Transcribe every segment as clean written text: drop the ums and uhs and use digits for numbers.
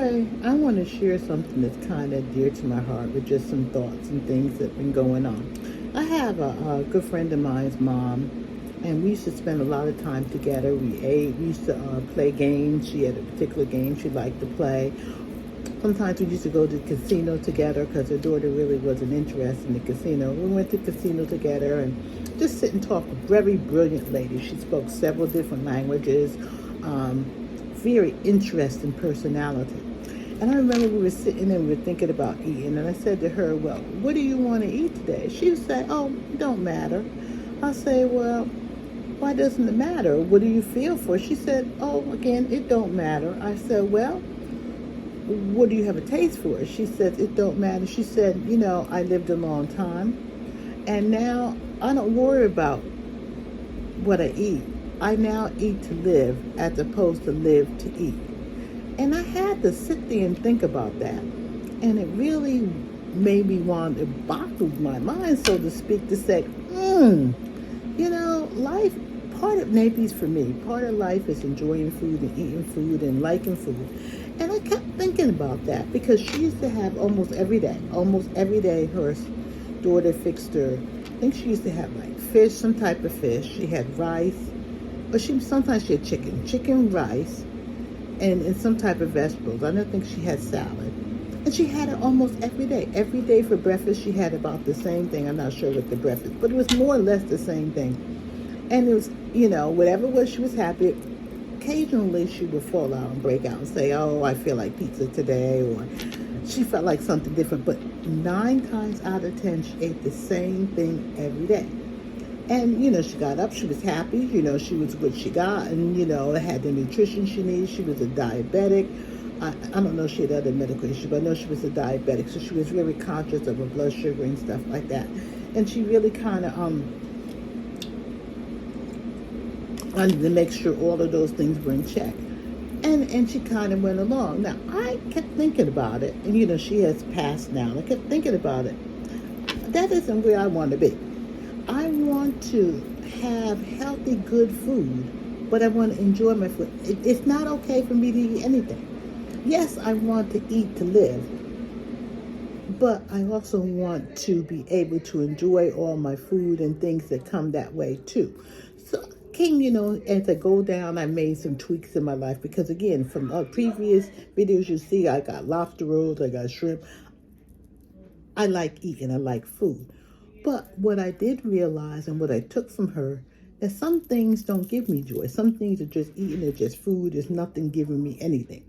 Okay, I want to share something that's kind of dear to my heart with just some thoughts and things that have been going on. I have a good friend of mine's mom, and we used to spend a lot of time together. We ate, we used to play games. She had a particular game she liked to play. Sometimes we used to go to the casino together because her daughter really wasn't interested in the casino. We went to the casino together and just sit and talk. A very brilliant lady. She spoke several different languages. Very interesting personality. And I remember we were sitting and we were thinking about eating. And I said to her, well, what do you want to eat today? She would say, oh, it don't matter. I say, well, why doesn't it matter? What do you feel for? She said, oh, again, it don't matter. I said, well, what do you have a taste for? She said, it don't matter. She said, I lived a long time. And now I don't worry about what I eat. I now eat to live as opposed to live to eat. And I had to sit there and think about that. And it really made me want, it boggled my mind, so to speak, to say, life, part of maybe for me, part of life is enjoying food and eating food and liking food. And I kept thinking about that because she used to have almost every day, her daughter fixed her. I think she used to have like fish, some type of fish. She had rice, but sometimes she had chicken, rice, and some type of vegetables. I don't think she had salad. And she had it almost every day. Every day for breakfast, she had about the same thing. I'm not sure what the breakfast, but it was more or less the same thing. And it was, whatever it was, she was happy. Occasionally, she would fall out and break out and say, oh, I feel like pizza today, or she felt like something different. But 9 times out of 10, she ate the same thing every day. And, she got up, she was happy, she was what she got, and, it had the nutrition she needed. She was a diabetic. I don't know if she had other medical issues, but I know she was a diabetic, so she was very conscious of her blood sugar and stuff like that. And she really kind of wanted to make sure all of those things were in check. And she kind of went along. Now, I kept thinking about it, and, she has passed now, and I kept thinking about it. That isn't where I want to be. I want to have healthy, good food, but I want to enjoy my food. It's not okay for me to eat anything. Yes, I want to eat to live, but I also want to be able to enjoy all my food and things that come that way too. So, as I go down, I made some tweaks in my life because, again, from previous videos you see, I got lobster rolls, I got shrimp. I like eating, I like food. But what I did realize and what I took from her is some things don't give me joy. Some things are just eating, they're just food. There's nothing giving me anything.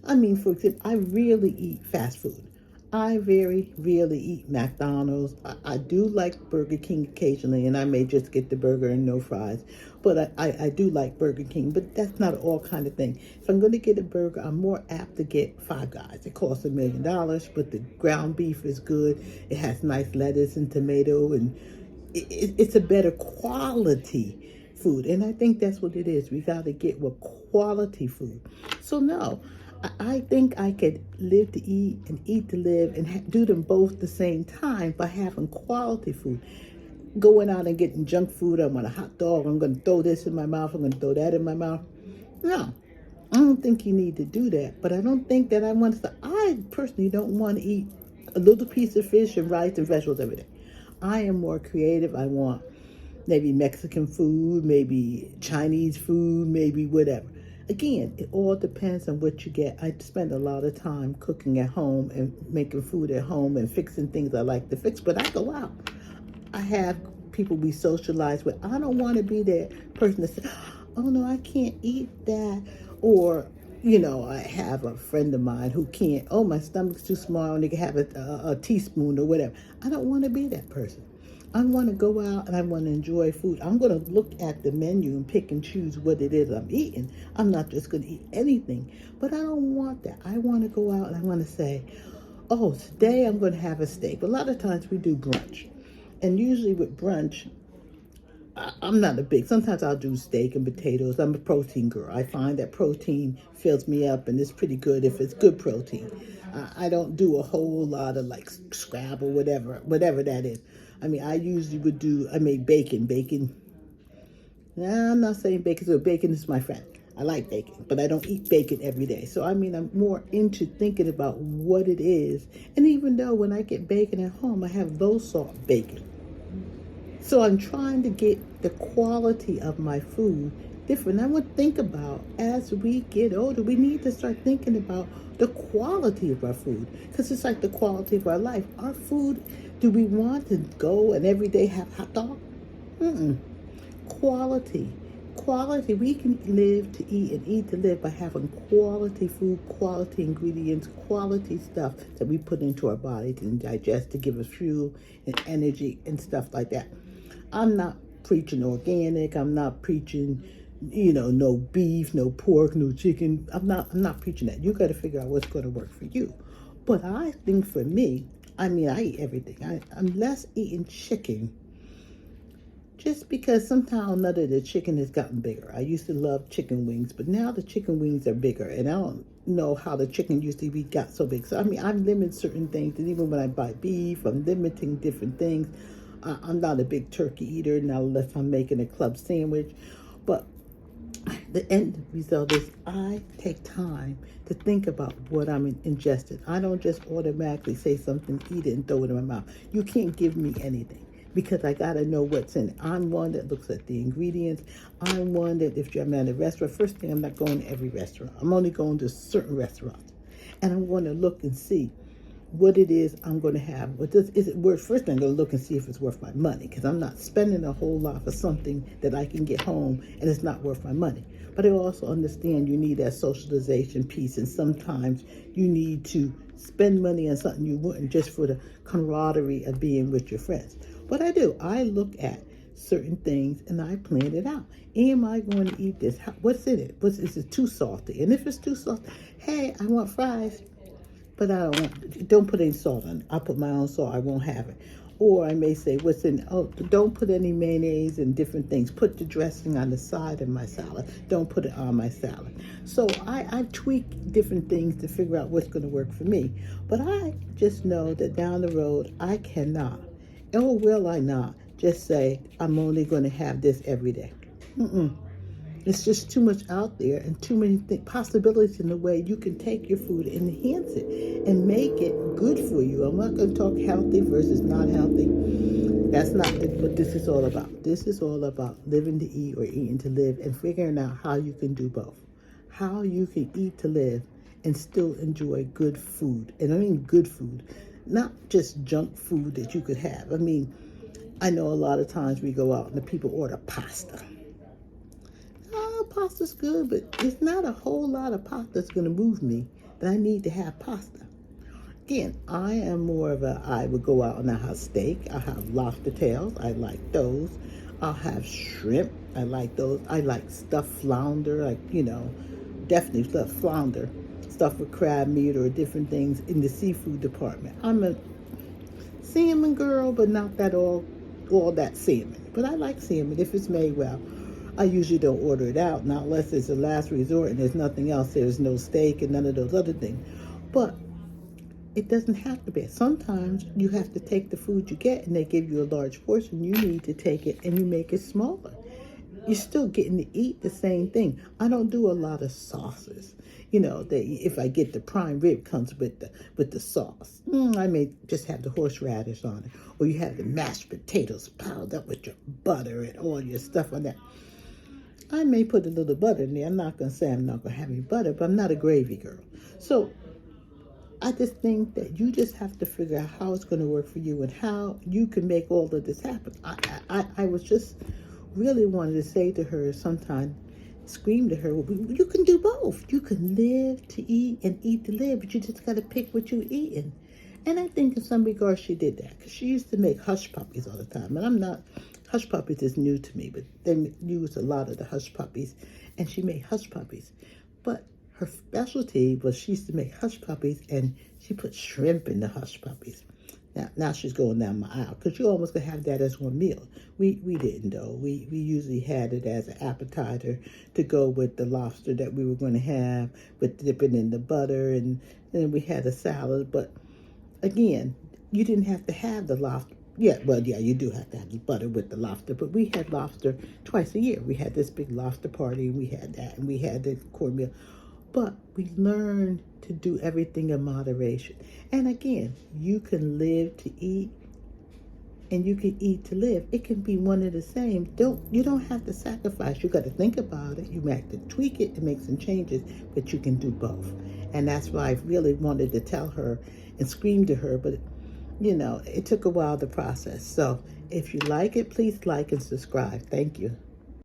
I mean, for example, I rarely eat fast food. I very rarely eat McDonald's. I do like Burger King occasionally, and I may just get the burger and no fries. But I do like Burger King, but that's not all kind of thing. If I'm going to get a burger, I'm more apt to get Five Guys. It costs $1 million, but the ground beef is good. It has nice lettuce and tomato, and it's a better quality food. And I think that's what it is. We got to get with quality food. So no, I think I could live to eat and eat to live and do them both at the same time by having quality food. Going out and getting junk food, I want a hot dog, I'm going to throw this in my mouth, I'm going to throw that in my mouth. No, I don't think you need to do that. But I don't think that I personally don't want to eat a little piece of fish and rice and vegetables every day. I am more creative. I want maybe Mexican food, maybe Chinese food, maybe whatever. Again, it all depends on what you get. I spend a lot of time cooking at home and making food at home and fixing things I like to fix, but I go out. I have people we socialize with. I don't want to be that person that says, oh no, I can't eat that. Or, I have a friend of mine who can't, oh, my stomach's too small and they can have a teaspoon or whatever. I don't want to be that person. I want to go out and I want to enjoy food. I'm going to look at the menu and pick and choose what it is I'm eating. I'm not just going to eat anything. But I don't want that. I want to go out and I want to say, oh, today I'm going to have a steak. A lot of times we do brunch. And usually with brunch, I'm not sometimes I'll do steak and potatoes. I'm a protein girl. I find that protein fills me up and it's pretty good if it's good protein. I don't do a whole lot of like Scrabble, whatever that is. I mean, I made bacon. Nah, I'm not saying bacon, so bacon is my friend. I like bacon, but I don't eat bacon every day. So, I mean, I'm more into thinking about what it is. And even though when I get bacon at home, I have low salt bacon. So I'm trying to get the quality of my food different. I would think about as we get older, we need to start thinking about the quality of our food because it's like the quality of our life. Our food, do we want to go and every day have hot dog? Mm-mm. Quality. Quality. We can live to eat and eat to live by having quality food, quality ingredients, quality stuff that we put into our body to digest, to give us fuel and energy and stuff like that. I'm not preaching organic. I'm not preaching, no beef, no pork, no chicken. I'm not preaching that. You got to figure out what's going to work for you. But I think for me, I mean, I eat everything. I'm less eating chicken just because somehow or another the chicken has gotten bigger. I used to love chicken wings, but now the chicken wings are bigger, and I don't know how the chicken used to be got so big. So I mean, I'm limiting certain things, and even when I buy beef, I'm limiting different things. I'm not a big turkey eater now, unless I'm making a club sandwich. But the end result is I take time to think about what I'm ingesting. I don't just automatically say something, eat it, and throw it in my mouth. You can't give me anything because I got to know what's in it. I'm one that looks at the ingredients. I'm one that if I'm at a restaurant, first thing, I'm not going to every restaurant. I'm only going to certain restaurants. And I'm going to look and see what it is I'm going to have. Is it worth? First, I'm going to look and see if it's worth my money because I'm not spending a whole lot for something that I can get home and it's not worth my money. But I also understand you need that socialization piece, and sometimes you need to spend money on something you wouldn't just for the camaraderie of being with your friends. What I do, I look at certain things and I plan it out. Am I going to eat this? What's in it? Is it too salty? And if it's too salty, hey, I want fries. But I don't put any salt on it. I'll put my own salt. I won't have it. Or I may say, what's in, don't put any mayonnaise and different things. Put the dressing on the side of my salad. Don't put it on my salad. So I tweak different things to figure out what's going to work for me. But I just know that down the road, I cannot, or will I not, just say, I'm only going to have this every day. Mm-mm. It's just too much out there and too many possibilities in the way you can take your food and enhance it and make it good for you. I'm not going to talk healthy versus not healthy. That's not what this is all about. This is all about living to eat or eating to live and figuring out how you can do both. How you can eat to live and still enjoy good food. And I mean good food, not just junk food that you could have. I mean, I know a lot of times we go out and the people order pasta. Pasta's good, but it's not a whole lot of pasta that's going to move me that I need to have pasta. Again, I am more of I would go out and I'll have steak. I'll have lobster tails. I like those. I'll have shrimp. I like those. I like stuffed flounder, definitely stuffed flounder, stuffed with crab meat or different things in the seafood department. I'm a salmon girl, but not that all that salmon. But I like salmon if it's made well. I usually don't order it out, not unless it's a last resort and there's nothing else. There's no steak and none of those other things. But it doesn't have to be. Sometimes you have to take the food you get and they give you a large portion. You need to take it and you make it smaller. You're still getting to eat the same thing. I don't do a lot of sauces. If I get the prime rib comes with the sauce. I may just have the horseradish on it. Or you have the mashed potatoes piled up with your butter and all your stuff on that. I may put a little butter in there. I'm not going to say I'm not going to have any butter, but I'm not a gravy girl. So I just think that you just have to figure out how it's going to work for you and how you can make all of this happen. I was just really wanted to say to her sometime, scream to her, you can do both. You can live to eat and eat to live, but you just got to pick what you're eating. And I think in some regards she did that because she used to make hush puppies all the time. And I'm not, hush puppies is new to me, but they use a lot of the hush puppies. And she made hush puppies. But her specialty was she used to make hush puppies and she put shrimp in the hush puppies. Now she's going down my aisle because you almost could have that as one meal. We didn't though. We usually had it as an appetizer to go with the lobster that we were going to have, with dipping in the butter, and then we had a salad. But again, you didn't have to have the lobster. Yeah, well, yeah, you do have to have the butter with the lobster, but we had lobster twice a year. We had this big lobster party, and we had that, and we had the cornmeal. But we learned to do everything in moderation. And again, you can live to eat, and you can eat to live. It can be one and the same. You don't have to sacrifice. You got to think about it. You might have to tweak it to make some changes, but you can do both. And that's why I really wanted to tell her and scream to her, but it took a while to process. So if you like it, please like and subscribe. Thank you.